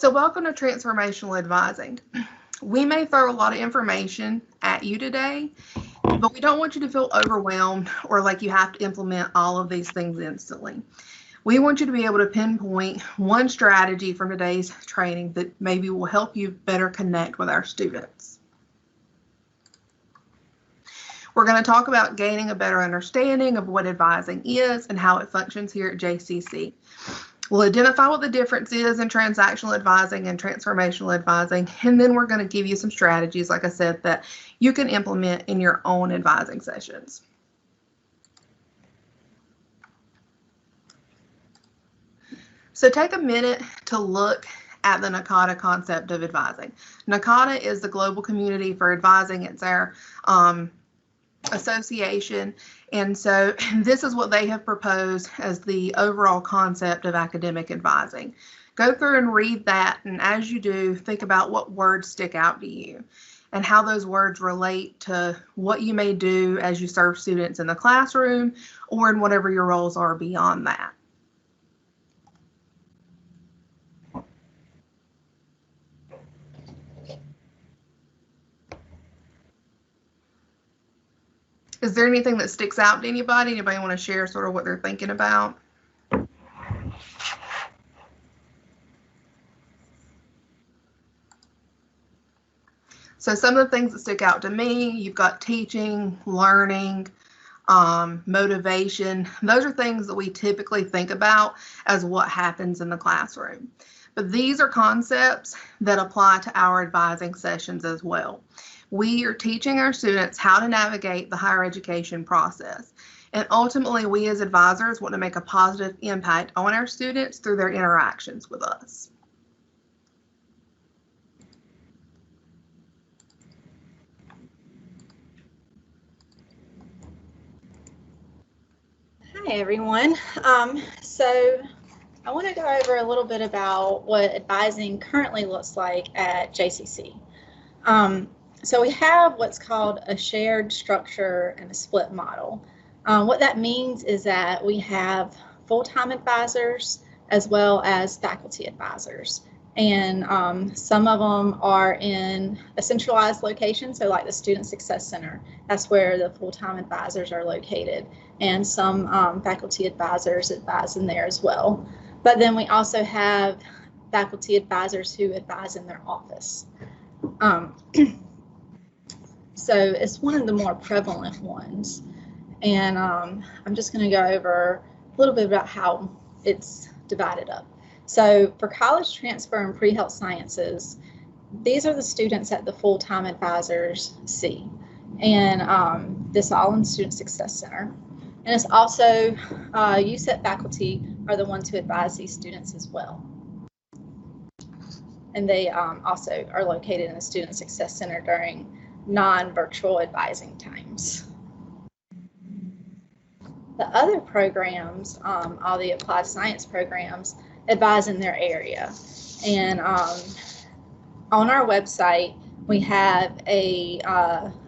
So welcome to Transformational Advising. We may throw a lot of information at you today, but we don't want you to feel overwhelmed or like you have to implement all of these things instantly. We want you to be able to pinpoint one strategy from today's training that maybe will help you better connect with our students. We're going to talk about gaining a better understanding of what advising is and how it functions here at JCC. We'll identify what the difference is in transactional advising and transformational advising, and then we're going to give you some strategies, like I said, that you can implement in your own advising sessions. So take a minute to look at the Nakata concept of advising. Nakata is the global community for advising. It's our association, and so this is what they have proposed as the overall concept of academic advising. Go through and read that, and as you do, think about what words stick out to you and how those words relate to what you may do as you serve students in the classroom or in whatever your roles are beyond that. Is there anything that sticks out to anybody? Anybody want to share sort of what they're thinking about? So some of the things that stick out to me, you've got teaching, learning, motivation. Those are things that we typically think about as what happens in the classroom. But these are concepts that apply to our advising sessions as well. We are teaching our students how to navigate the higher education process. And ultimately, we as advisors want to make a positive impact on our students through their interactions with us. Hi, everyone. So I want to go over a little bit about what advising currently looks like at JCC. So we have what's called a shared structure and a split model. What that means is that we have full-time advisors as well as faculty advisors. And some of them are in a centralized location, so like the Student Success Center, that's where the full-time advisors are located. And some faculty advisors advise in there as well. But then we also have faculty advisors who advise in their office. So it's one of the more prevalent ones. And I'm just going to go over a little bit about how it's divided up. So for college transfer and pre-health sciences, these are the students that the full-time advisors see. And this all in the Student Success Center. And it's also USET faculty are the ones who advise these students as well. And they also are located in the Student Success Center during non-virtual advising times. The other programs, all the applied science programs, advise in their area. And on our website, we have a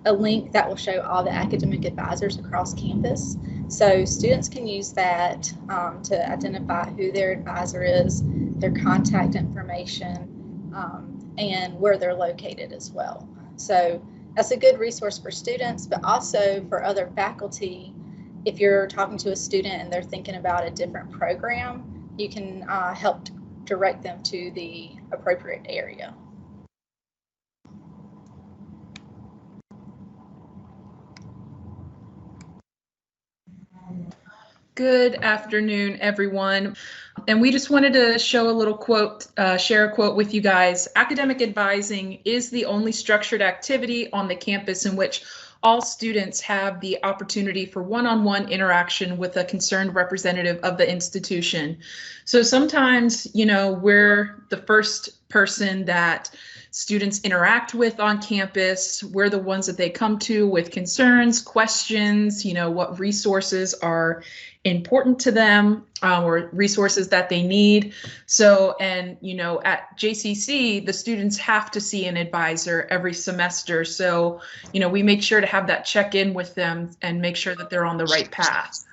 link that will show all the academic advisors across campus. So students can use that to identify who their advisor is, their contact information, and where they're located as well. So that's a good resource for students, but also for other faculty. If you're talking to a student and they're thinking about a different program, you can help direct them to the appropriate area. Good afternoon, everyone. And we just wanted to show a little quote, share a quote with you guys. Academic advising is the only structured activity on the campus in which all students have the opportunity for one-on-one interaction with a concerned representative of the institution. So sometimes, you know, we're the first person that students interact with on campus. We're the ones that they come to with concerns, questions, you know, what resources are important to them or resources that they need. So, and, you know, at JCC, the students have to see an advisor every semester. So, you know, we make sure to have that check in with them and make sure that they're on the right path.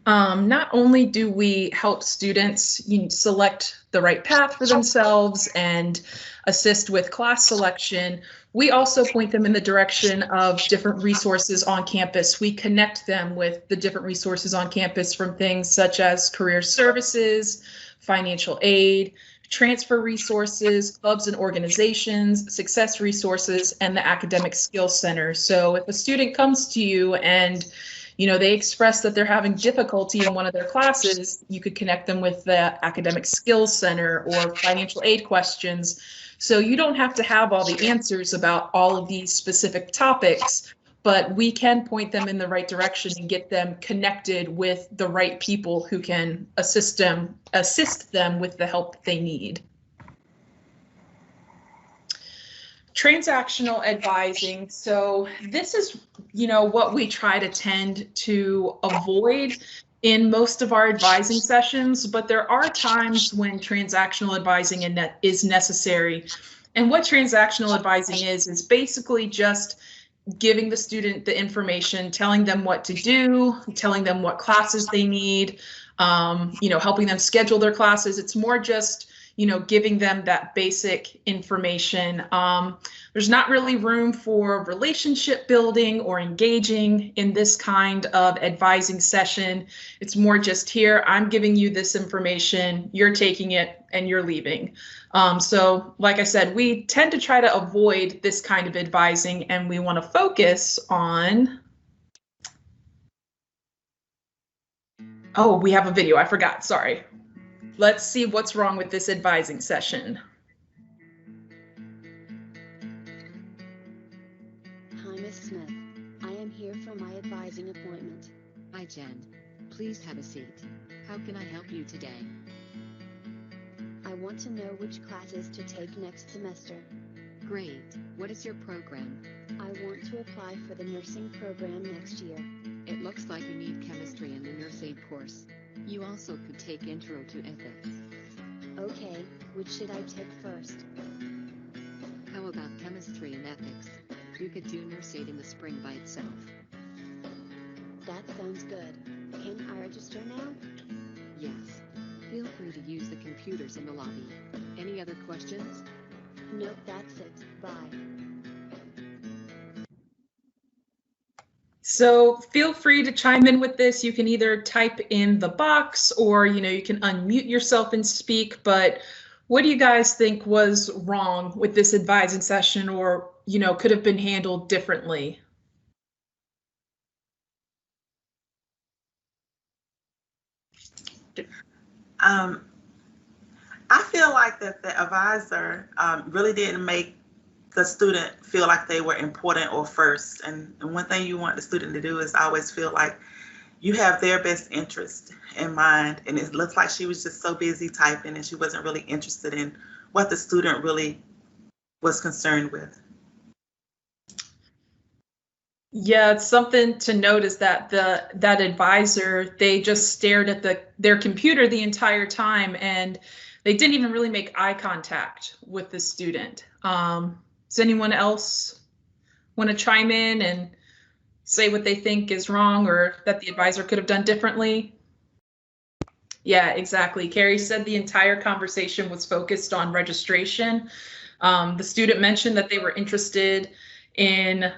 Not only do we help students select the right path for themselves and assist with class selection, we also point them in the direction of different resources on campus. We connect them with the different resources on campus, from things such as career services, financial aid, transfer resources, clubs and organizations, success resources, and the Academic Skills Center. So if a student comes to you and they express that they're having difficulty in one of their classes, you could connect them with the Academic Skills Center or financial aid questions. So you don't have to have all the answers about all of these specific topics, but we can point them in the right direction and get them connected with the right people who can assist them with the help that they need. Transactional advising. So this is, what we try to tend to avoid in most of our advising sessions, but there are times when transactional advising is necessary. And what transactional advising is basically just giving the student the information, telling them what to do, telling them what classes they need, helping them schedule their classes. It's more just giving them that basic information. There's not really room for relationship building or engaging in this kind of advising session. It's more just, here, I'm giving you this information, you're taking it and you're leaving. So like I said, we tend to try to avoid this kind of advising, and we want to focus on, oh, we have a video, I forgot, sorry. Let's see what's wrong with this advising session. Hi, Miss Smith. I am here for my advising appointment. Hi, Jen. Please have a seat. How can I help you today? I want to know which classes to take next semester. Great. What is your program? I want to apply for the nursing program next year. It looks like you need chemistry in the nurse aid course. You also could take Intro to Ethics. Okay, which should I take first? How about chemistry and ethics? You could do nurse aid in the spring by itself. That sounds good. Can I register now? Yes. Feel free to use the computers in the lobby. Any other questions? Nope, that's it. Bye. So feel free to chime in with this. You can either type in the box, or you can unmute yourself and speak. But what do you guys think was wrong with this advising session, or could have been handled differently? I feel like that the advisor really didn't make the student feel like they were important or first. And one thing you want the student to do is always feel like you have their best interest in mind. And it looks like she was just so busy typing, and she wasn't really interested in what the student really was concerned with. Yeah, it's something to note is that that advisor, they just stared at their computer the entire time, and they didn't even really make eye contact with the student. Does anyone else want to chime in and say what they think is wrong or that the advisor could have done differently? Yeah, exactly. Carrie said the entire conversation was focused on registration. The student mentioned that they were interested in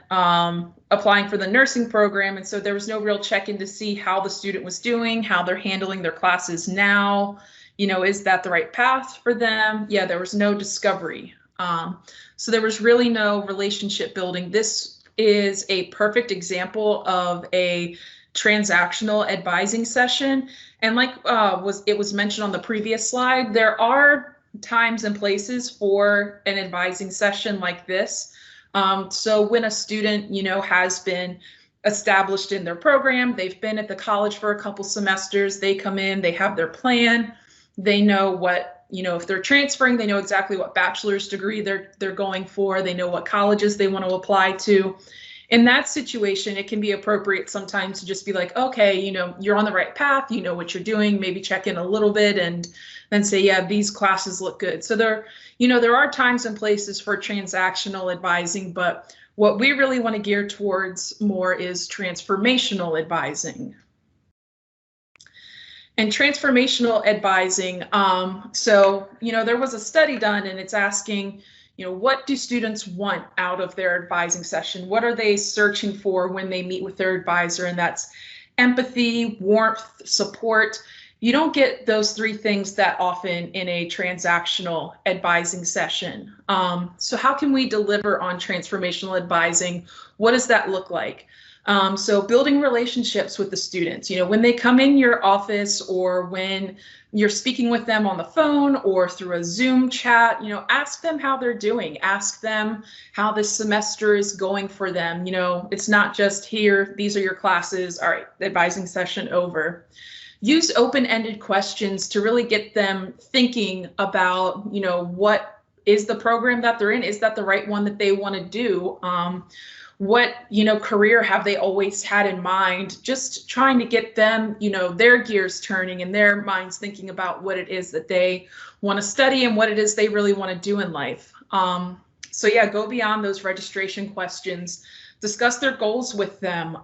applying for the nursing program, and so there was no real check-in to see how the student was doing, how they're handling their classes now. Is that the right path for them? Yeah, there was no discovery. So there was really no relationship building. This is a perfect example of a transactional advising session. And like it was mentioned on the previous slide, there are times and places for an advising session like this. So when a student, has been established in their program, they've been at the college for a couple semesters, they come in, they have their plan, they know what, if they're transferring, they know exactly what bachelor's degree they're going for, they know what colleges they want to apply to. In that situation, it can be appropriate sometimes to just be like, okay, you're on the right path, you know what you're doing, maybe check in a little bit and then say, yeah, these classes look good. So there are times and places for transactional advising, but what we really want to gear towards more is transformational advising. And transformational advising. So, there was a study done and it's asking, what do students want out of their advising session? What are they searching for when they meet with their advisor? And that's empathy, warmth, support. You don't get those three things that often in a transactional advising session. So how can we deliver on transformational advising? What does that look like? So building relationships with the students, when they come in your office or when you're speaking with them on the phone or through a Zoom chat, ask them how they're doing. Ask them how this semester is going for them. It's not just here, these are your classes. All right, the advising session over. Use open-ended questions to really get them thinking about, what is the program that they're in? Is that the right one that they want to do? What, career have they always had in mind? Just trying to get them, their gears turning and their minds thinking about what it is that they want to study and what it is they really want to do in life. So yeah, go beyond those registration questions, discuss their goals with them.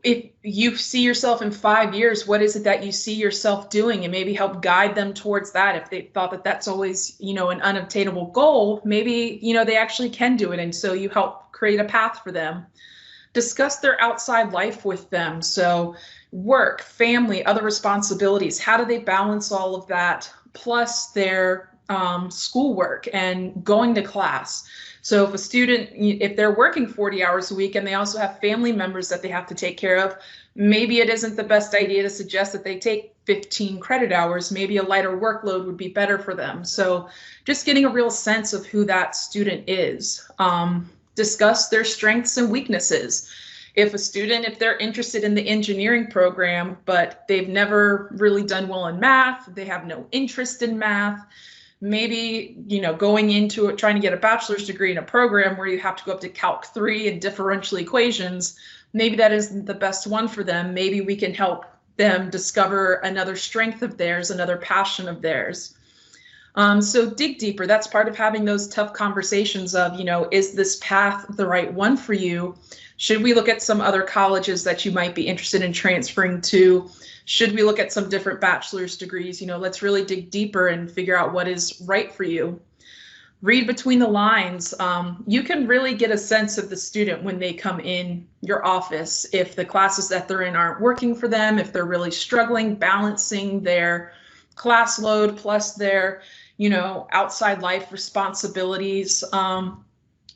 If you see yourself in 5 years, what is it that you see yourself doing, and maybe help guide them towards that. If they thought that that's always, an unobtainable goal, maybe, they actually can do it. And so you help create a path for them. Discuss their outside life with them. So work, family, other responsibilities. How do they balance all of that? Plus their schoolwork and going to class. So if a student, if they're working 40 hours a week and they also have family members that they have to take care of, maybe it isn't the best idea to suggest that they take 15 credit hours. Maybe a lighter workload would be better for them. So just getting a real sense of who that student is. Discuss their strengths and weaknesses. If a student, if they're interested in the engineering program, but they've never really done well in math, they have no interest in math, maybe, going into it, trying to get a bachelor's degree in a program where you have to go up to Calc 3 and differential equations, maybe that isn't the best one for them. Maybe we can help them discover another strength of theirs, another passion of theirs. So dig deeper. That's part of having those tough conversations of, is this path the right one for you? Should we look at some other colleges that you might be interested in transferring to? Should we look at some different bachelor's degrees? Let's really dig deeper and figure out what is right for you. Read between the lines. You can really get a sense of the student when they come in your office. If the classes that they're in aren't working for them, if they're really struggling balancing their class load plus their, outside life responsibilities.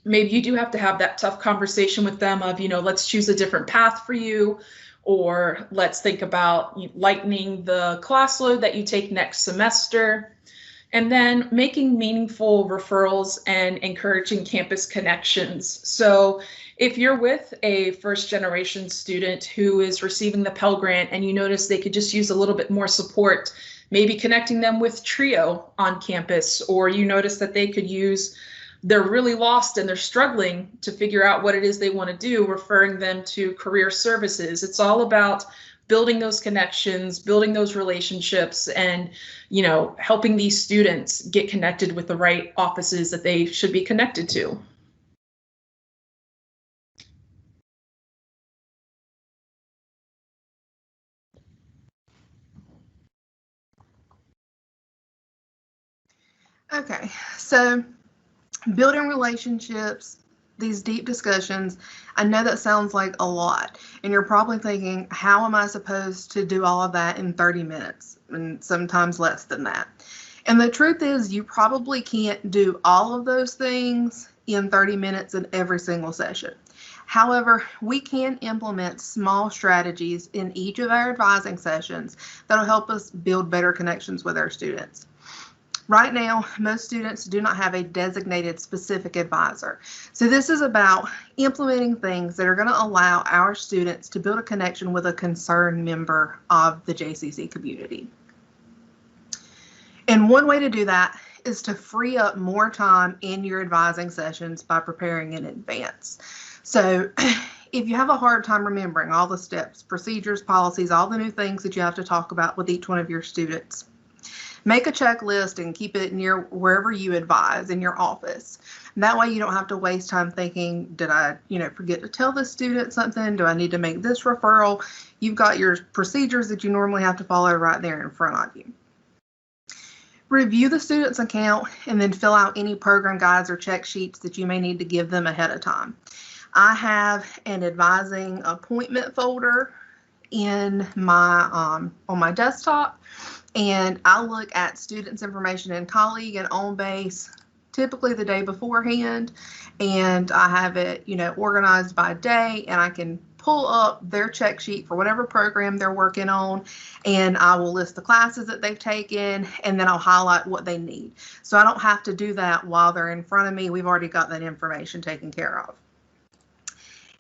Maybe you do have to have that tough conversation with them of, let's choose a different path for you, or let's think about lightening the class load that you take next semester. And then making meaningful referrals and encouraging campus connections. So if you're with a first generation student who is receiving the Pell Grant and you notice they could just use a little bit more support, maybe connecting them with TRIO on campus, or you notice that they could use, they're really lost and they're struggling to figure out what it is they want to do, referring them to career services. It's all about building those connections, building those relationships, and, helping these students get connected with the right offices that they should be connected to. Okay, so building relationships, these deep discussions, I know that sounds like a lot, and you're probably thinking, how am I supposed to do all of that in 30 minutes, and sometimes less than that? And the truth is, you probably can't do all of those things in 30 minutes in every single session. However, we can implement small strategies in each of our advising sessions that'll help us build better connections with our students. Right now, most students do not have a designated specific advisor. So this is about implementing things that are going to allow our students to build a connection with a concerned member of the JCC community. And one way to do that is to free up more time in your advising sessions by preparing in advance. So if you have a hard time remembering all the steps, procedures, policies, all the new things that you have to talk about with each one of your students, Make a checklist and keep it near wherever you advise in your office. That way you don't have to waste time thinking, did I, forget to tell the student something? Do I need to make this referral? You've got your procedures that you normally have to follow right there in front of you. Review the student's account and then fill out any program guides or check sheets that you may need to give them ahead of time. I have an advising appointment folder in my on my desktop, and I look at students' information in colleague and on base typically the day beforehand, and I have it organized by day, and I can pull up their check sheet for whatever program they're working on, and I will list the classes that they've taken, and then I'll highlight what they need. So I don't have to do that while they're in front of me. We've already got that information taken care of.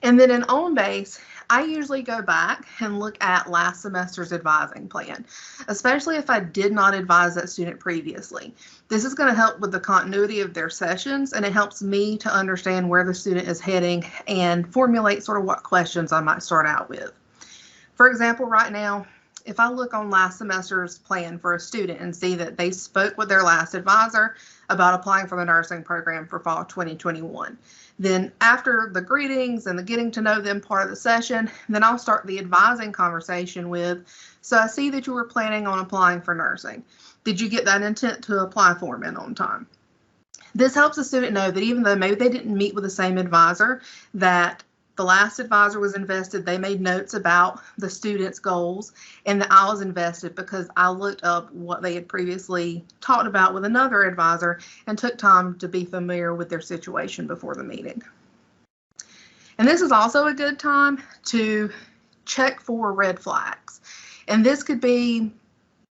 And then in OnBase, I usually go back and look at last semester's advising plan, especially if I did not advise that student previously. This is going to help with the continuity of their sessions, and it helps me to understand where the student is heading and formulate sort of what questions I might start out with. For example, right now, if I look on last semester's plan for a student and see that they spoke with their last advisor about applying for the nursing program for fall 2021, then after the greetings and the getting to know them part of the session, then I'll start the advising conversation with, so I see that you were planning on applying for nursing. Did you get that intent to apply form in on time? This helps the student know that even though maybe they didn't meet with the same advisor, that the last advisor was invested, they made notes about the student's goals, and that I was invested because I looked up what they had previously talked about with another advisor and took time to be familiar with their situation before the meeting. And this is also a good time to check for red flags. And this could be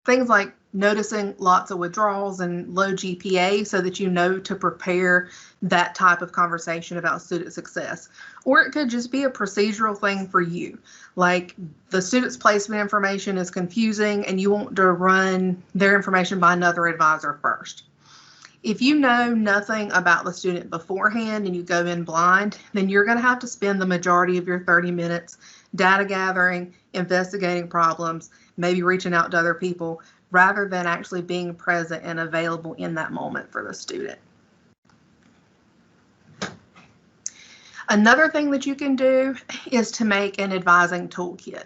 things like noticing lots of withdrawals and low GPA so that you know to prepare that type of conversation about student success. Or it could just be a procedural thing for you, like the student's placement information is confusing and you want to run their information by another advisor first. If you know nothing about the student beforehand and you go in blind, then you're going to have to spend the majority of your 30 minutes data gathering, investigating problems, maybe reaching out to other people, rather than actually being present and available in that moment for the student. Another thing that you can do is to make an advising toolkit.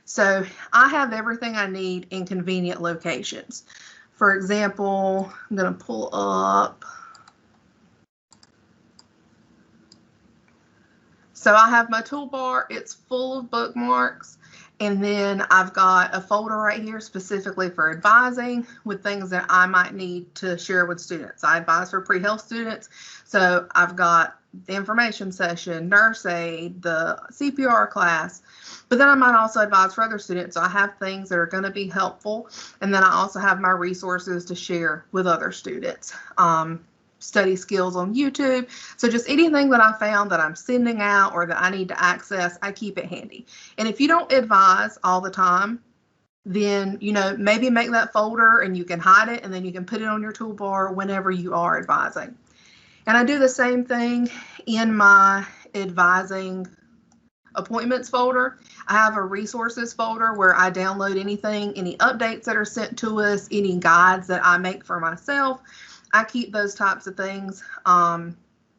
So I have everything I need in convenient locations. For example, I'm going to pull up. So I have my toolbar, it's full of bookmarks. And then I've got a folder right here specifically for advising with things that I might need to share with students. I advise for pre-health students. So I've got the information session, nurse aid, the CPR class, but then I might also advise for other students. So I have things that are going to be helpful. And then I also have my resources to share with other students. Study skills on YouTube. So just anything that I found that I'm sending out or that I need to access, I keep it handy. And if you don't advise all the time, then, maybe make that folder and you can hide it and then you can put it on your toolbar whenever you are advising. And I do the same thing in my advising appointments folder. I have a resources folder where I download anything, any updates that are sent to us, any guides that I make for myself. I keep those types of things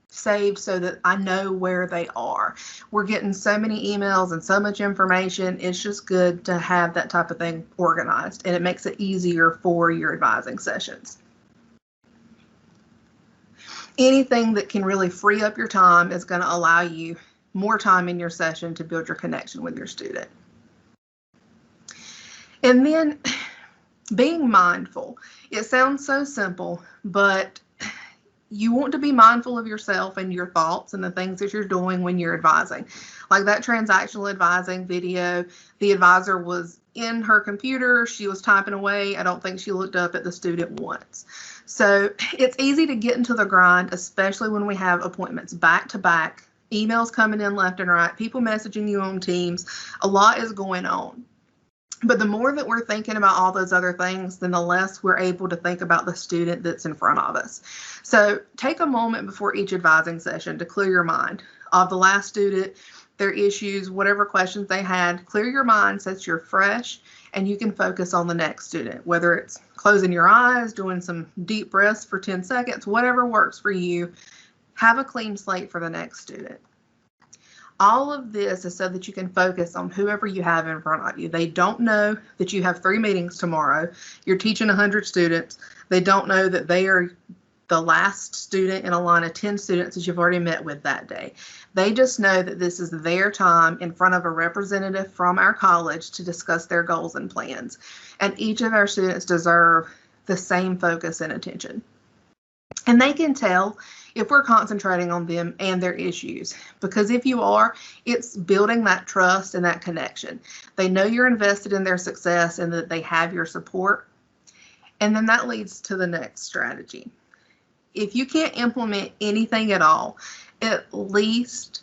saved so that I know where they are. We're getting so many emails and so much information. It's just good to have that type of thing organized, and it makes it easier for your advising sessions. Anything that can really free up your time is going to allow you more time in your session to build your connection with your student. And then being mindful. It sounds so simple, but you want to be mindful of yourself and your thoughts and the things that you're doing when you're advising. Like that transactional advising video, the advisor was in her computer, she was typing away. I don't think she looked up at the student once. So it's easy to get into the grind, especially when we have appointments back to back, emails coming in left and right, people messaging you on Teams. A lot is going on. But the more that we're thinking about all those other things, then the less we're able to think about the student that's in front of us. So take a moment before each advising session to clear your mind of the last student, their issues, whatever questions they had. Clear your mind so that you're fresh and you can focus on the next student, whether it's closing your eyes, doing some deep breaths for 10 seconds, whatever works for you. Have a clean slate for the next student. All of this is so that you can focus on whoever you have in front of you. They don't know that you have 3 meetings tomorrow. You're teaching 100 students. They don't know that they are the last student in a line of 10 students that you've already met with that day. They just know that this is their time in front of a representative from our college to discuss their goals and plans. And each of our students deserve the same focus and attention. And they can tell if we're concentrating on them and their issues, because if you are, it's building that trust and that connection. They know you're invested in their success and that they have your support. And then that leads to the next strategy. If you can't implement anything at all, at least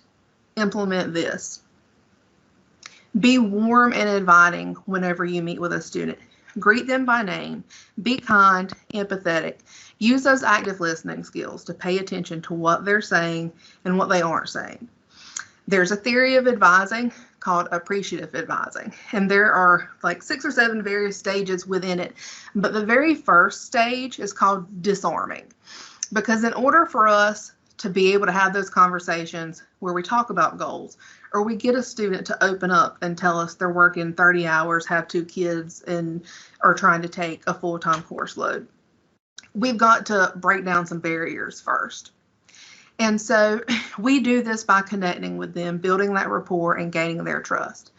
implement this. Be warm and inviting whenever you meet with a student. Greet them by name. Be kind, empathetic. Use those active listening skills to pay attention to what they're saying and what they aren't saying. There's a theory of advising called appreciative advising, and there are like 6 or 7 various stages within it. But the very first stage is called disarming, because in order for us to be able to have those conversations where we talk about goals, or we get a student to open up and tell us they're working 30 hours, have 2 kids, and are trying to take a full-time course load, we've got to break down some barriers first. And so we do this by connecting with them, building that rapport, and gaining their trust.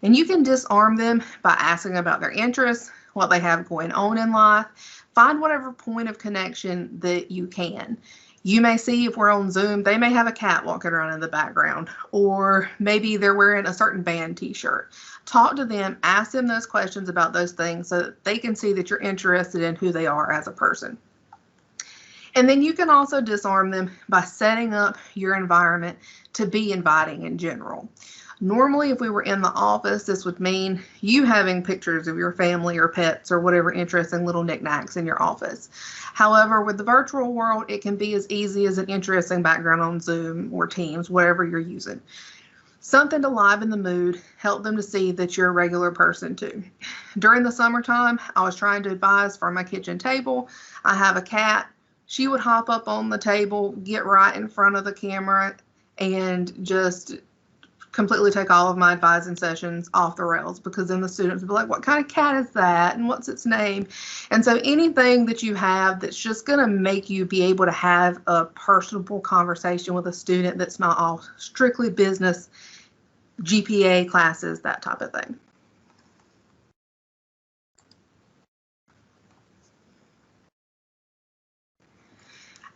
And you can disarm them by asking about their interests, what they have going on in life. Find whatever point of connection that you can. You may see, if we're on Zoom, they may have a cat walking around in the background, or maybe they're wearing a certain band t-shirt. Talk to them, ask them those questions about those things so that they can see that you're interested in who they are as a person. And then you can also disarm them by setting up your environment to be inviting in general. Normally, if we were in the office, this would mean you having pictures of your family or pets or whatever interesting little knickknacks in your office. However, with the virtual world, it can be as easy as an interesting background on Zoom or Teams, whatever you're using. Something to liven the mood, help them to see that you're a regular person too. During the summertime, I was trying to advise from my kitchen table. I have a cat. She would hop up on the table, get right in front of the camera, and just completely take all of my advising sessions off the rails, because then the students would be like, what kind of cat is that? And what's its name? And so anything that you have that's just going to make you be able to have a personable conversation with a student that's not all strictly business, GPA classes, that type of thing.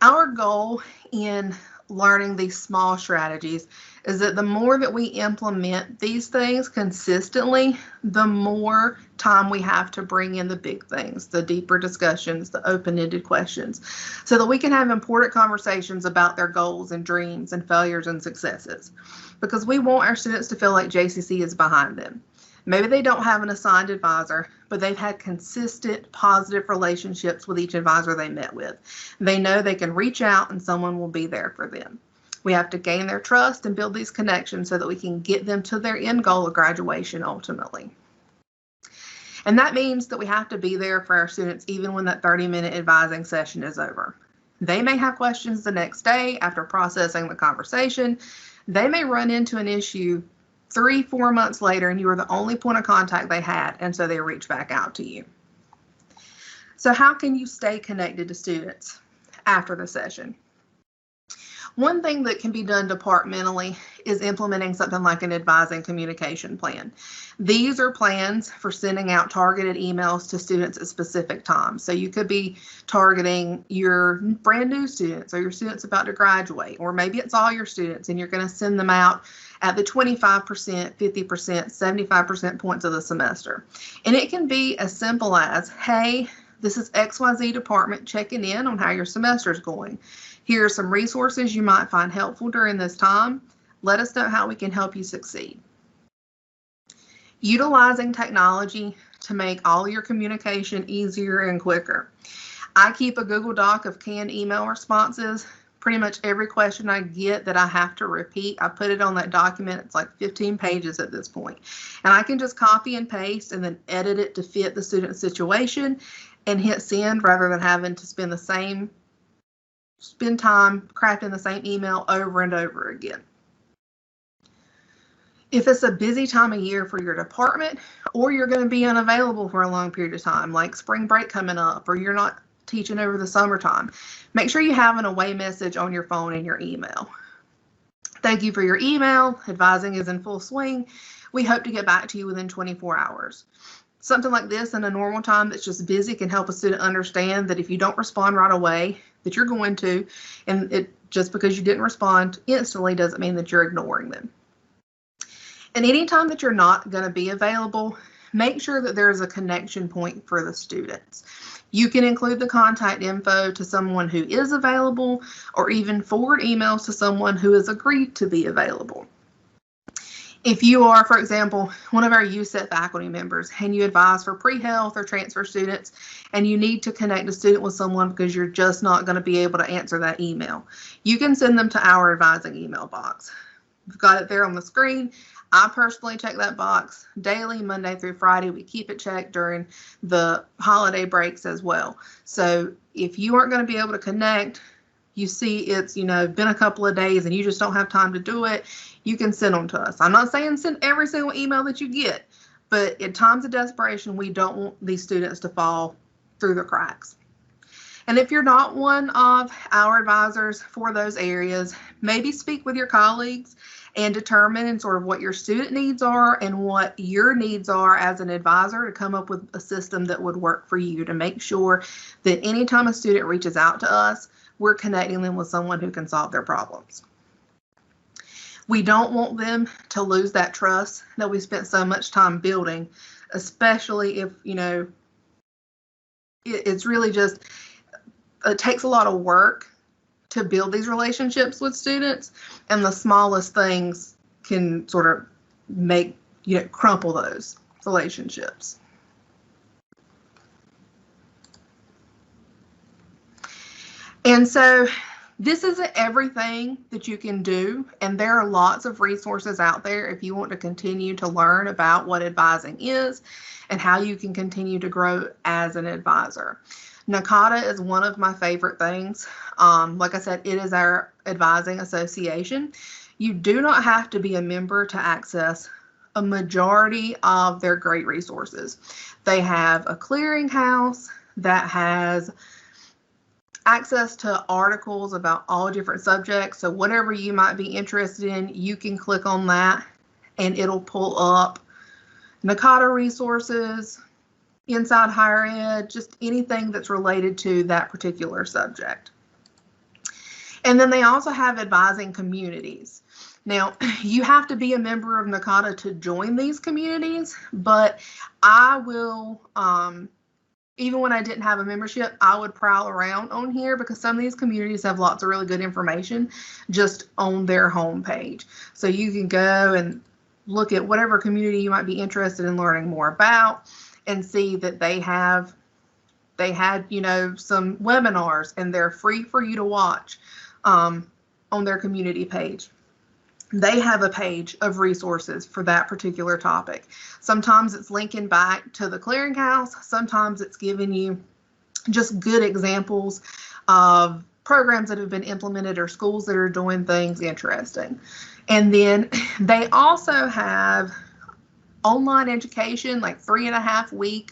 Our goal in learning these small strategies is that the more that we implement these things consistently, the more time we have to bring in the big things, the deeper discussions, the open-ended questions, so that we can have important conversations about their goals and dreams and failures and successes. Because we want our students to feel like JCC is behind them. Maybe they don't have an assigned advisor, but they've had consistent positive relationships with each advisor they met with. They know they can reach out and someone will be there for them. We have to gain their trust and build these connections so that we can get them to their end goal of graduation ultimately. And that means that we have to be there for our students even when that 30-minute advising session is over. They may have questions the next day after processing the conversation. They may run into an issue 3-4 months later, and you were the only point of contact they had, and so they reach back out to you. So how can you stay connected to students after the session? One thing that can be done departmentally is implementing something like an advising communication plan. These are plans for sending out targeted emails to students at specific times. So you could be targeting your brand new students or your students about to graduate, or maybe it's all your students and you're going to send them out at the 25%, 50%, 75% points of the semester. And it can be as simple as, hey, this is XYZ department checking in on how your semester is going. Here are some resources you might find helpful during this time. Let us know how we can help you succeed. Utilizing technology to make all your communication easier and quicker. I keep a Google Doc of canned email responses pretty much every question I get that I have to repeat, I put it on that document. It's like 15 pages at this point. And I can just copy and paste and then edit it to fit the student's situation and hit send rather than having to spend time crafting the same email over and over again. If it's a busy time of year for your department, or you're going to be unavailable for a long period of time, like spring break coming up, or you're not teaching over the summertime, make sure you have an away message on your phone and your email. Thank you for your email. Advising is in full swing. We hope to get back to you within 24 hours. Something like this in a normal time that's just busy can help a student understand that if you don't respond right away, that you're going to, and it just because you didn't respond instantly doesn't mean that you're ignoring them. And anytime that you're not going to be available, make sure that there is a connection point for the students. You can include the contact info to someone who is available, or even forward emails to someone who has agreed to be available. If you are, for example, one of our USET faculty members and you advise for pre-health or transfer students, and you need to connect a student with someone because you're just not going to be able to answer that email, you can send them to our advising email box. We've got it there on the screen. I personally check that box daily, Monday through Friday. We keep it checked during the holiday breaks as well. So if you aren't going to be able to connect, you see it's, been a couple of days and you just don't have time to do it, you can send them to us. I'm not saying send every single email that you get, but in times of desperation, we don't want these students to fall through the cracks. And if you're not one of our advisors for those areas, maybe speak with your colleagues and determine sort of what your student needs are and what your needs are as an advisor to come up with a system that would work for you to make sure that anytime a student reaches out to us, we're connecting them with someone who can solve their problems. We don't want them to lose that trust that we spent so much time building, especially if, it's really just, it takes a lot of work to build these relationships with students, and the smallest things can sort of make, crumple those relationships. And so this isn't everything that you can do, and there are lots of resources out there if you want to continue to learn about what advising is and how you can continue to grow as an advisor. Nakata is one of my favorite things. Like I said, it is our advising association. You do not have to be a member to access a majority of their great resources. They have a clearinghouse that has access to articles about all different subjects. So whatever you might be interested in, you can click on that and it'll pull up Nakata resources, Inside Higher Ed, just anything that's related to that particular subject. And then they also have advising communities. Now, you have to be a member of Nakata to join these communities, but I will, even when I didn't have a membership, I would prowl around on here because some of these communities have lots of really good information just on their homepage. So you can go and look at whatever community you might be interested in learning more about and see that they had, some webinars and they're free for you to watch on their community page. They have a page of resources for that particular topic. Sometimes it's linking back to the clearinghouse. Sometimes it's giving you just good examples of programs that have been implemented or schools that are doing things interesting. And then they also have online education, like 3.5-week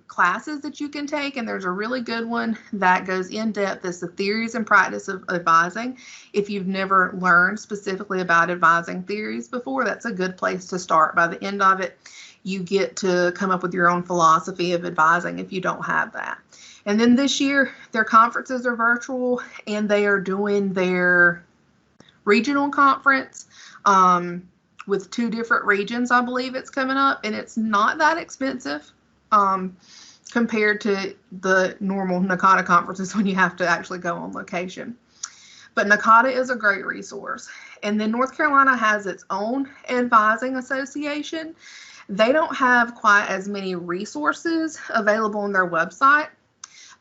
classes that you can take. And there's a really good one that goes in depth as the theories and practice of advising. If you've never learned specifically about advising theories before, that's a good place to start. By the end of it, you get to come up with your own philosophy of advising if you don't have that. And then this year, their conferences are virtual and they are doing their regional conference with 2 different regions. I believe it's coming up, and it's not that expensive compared to the normal Nakata conferences when you have to actually go on location. But Nakata is a great resource. And then North Carolina has its own advising association. They don't have quite as many resources available on their website,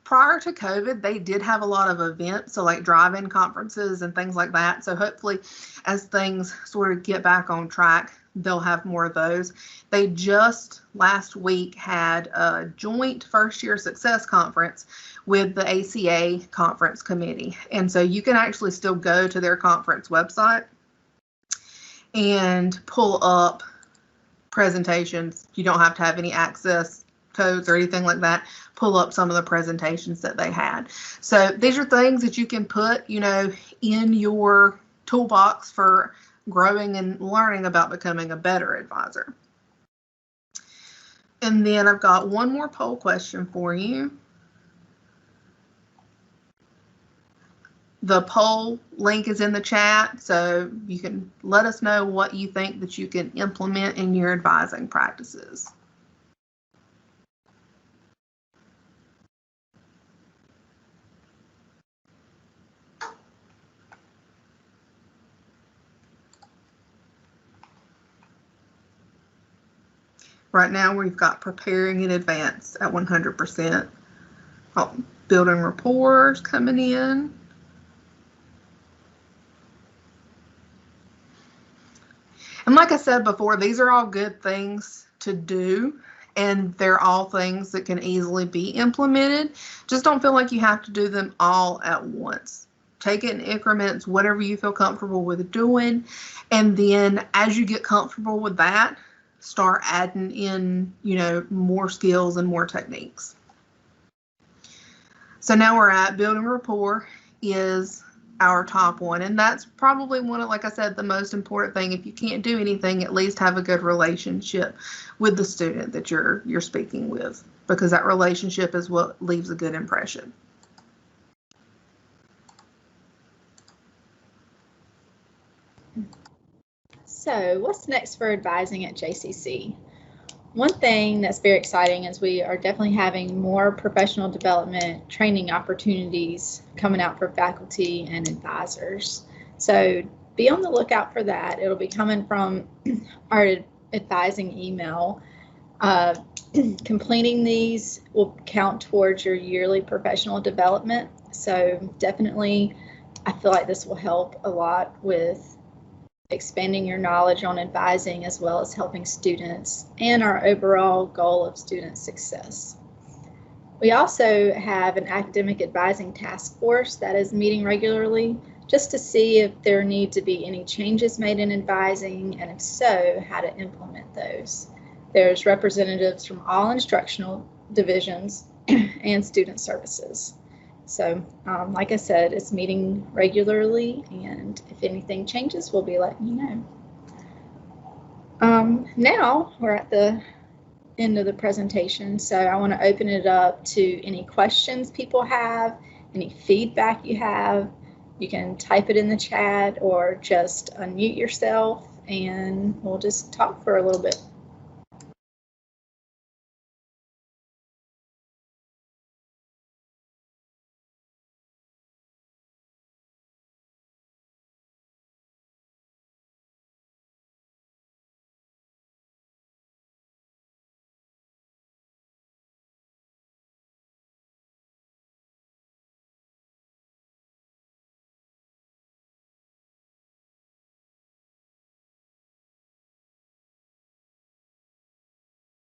prior to COVID, they did have a lot of events, so like drive-in conferences and things like that. So hopefully, as things sort of get back on track, they'll have more of those. They just last week had a joint first-year success conference with the ACA conference committee. And so you can actually still go to their conference website and pull up presentations. You don't have to have any access codes or anything like that. Pull up some of the presentations that they had. So these are things that you can put, you know, in your toolbox for growing and learning about becoming a better advisor. And then I've got one more poll question for you. The poll link is in the chat, so you can let us know what you think that you can implement in your advising practices. Right now, we've got preparing in advance at 100%. Oh, building rapport coming in. And like I said before, these are all good things to do, and they're all things that can easily be implemented. Just don't feel like you have to do them all at once. Take it in increments, whatever you feel comfortable with doing. And then as you get comfortable with that, start adding in, you know, more skills and more techniques. So now we're at building rapport is our top one. And that's probably one of, like I said, the most important thing. If you can't do anything, at least have a good relationship with the student that you're speaking with, because that relationship is what leaves a good impression. So what's next for advising at JCC? One thing that's very exciting is we are definitely having more professional development training opportunities coming out for faculty and advisors. So be on the lookout for that. It'll be coming from our advising email. Completing these will count towards your yearly professional development. So definitely, I feel like this will help a lot with expanding your knowledge on advising, as well as helping students and our overall goal of student success. We also have an academic advising task force that is meeting regularly just to see if there need to be any changes made in advising, and if so, how to implement those. There's representatives from all instructional divisions and student services. So like I said, it's meeting regularly, and if anything changes, we'll be letting you know. Now we're at the end of the presentation, so I want to open it up to any questions people have, any feedback you have. You can type it in the chat or just unmute yourself, and we'll just talk for a little bit.